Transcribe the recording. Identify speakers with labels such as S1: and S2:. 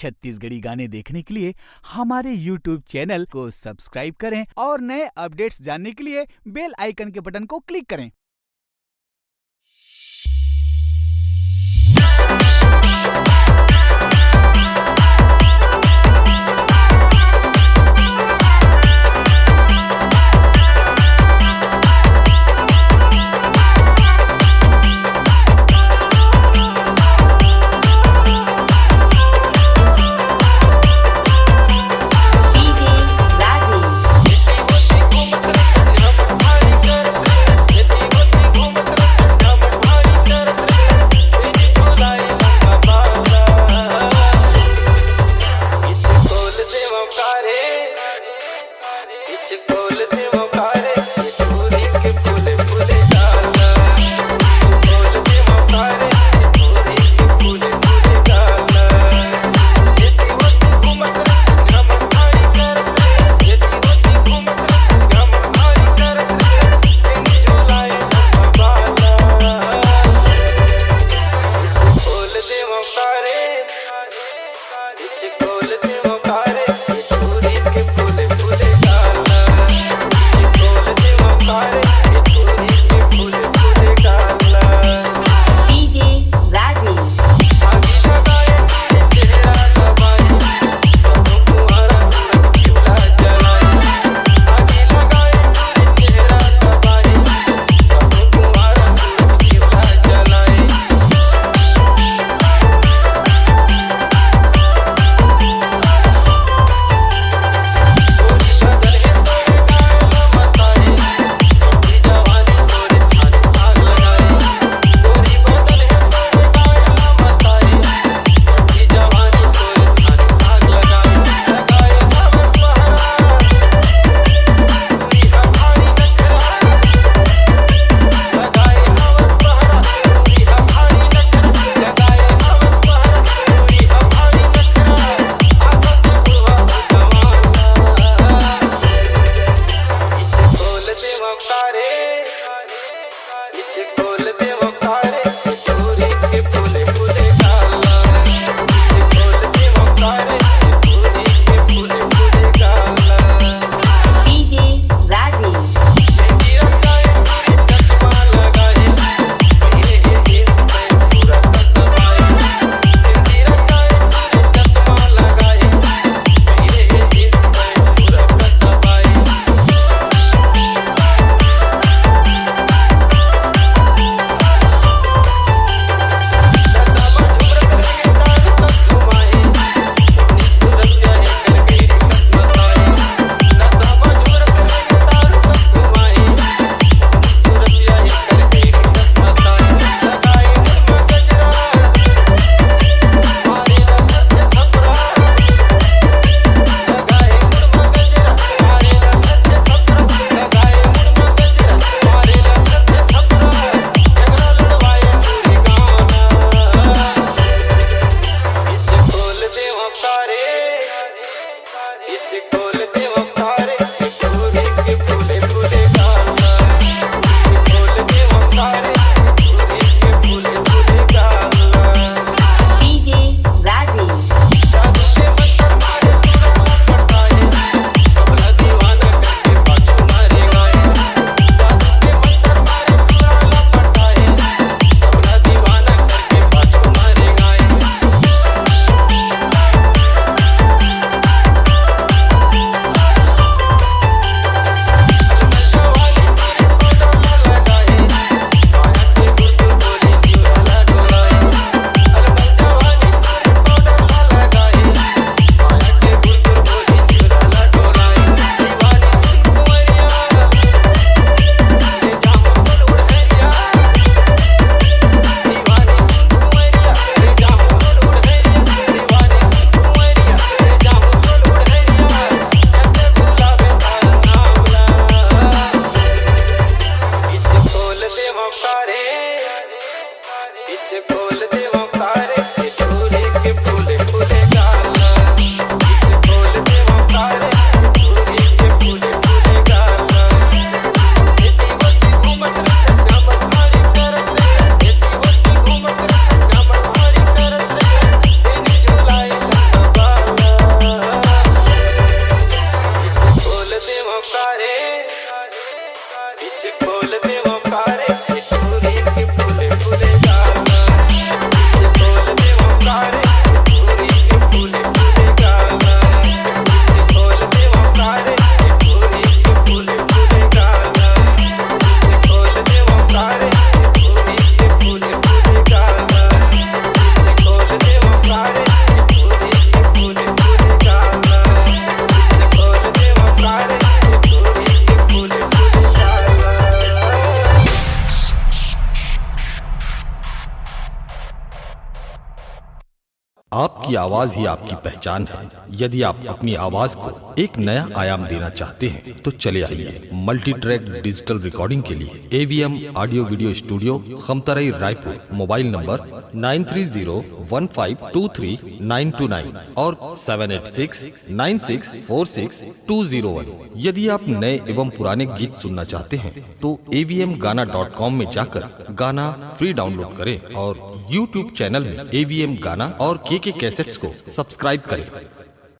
S1: छत्तीसगढ़ी गाने देखने के लिए हमारे YouTube चैनल को सब्सक्राइब करें और नए अपडेट्स जानने के लिए बेल आइकन के बटन को क्लिक करें।
S2: आपकी आवाज ही आपकी पहचान है। यदि आप अपनी आवाज को एक नया आयाम देना चाहते हैं तो चले आइए मल्टी ट्रैक डिजिटल रिकॉर्डिंग के लिए AVM audio video studio, Khamtarai, Raipur. Mobile number 9301523929 और 7869646201। यदि आप नए एवं पुराने गीत सुनना चाहते हैं तो avmgana.com में जाकर गाना फ्री डाउनलोड करें और YouTube चैनल में AVM गाना और KK कैसेट्स को सब्सक्राइब करें।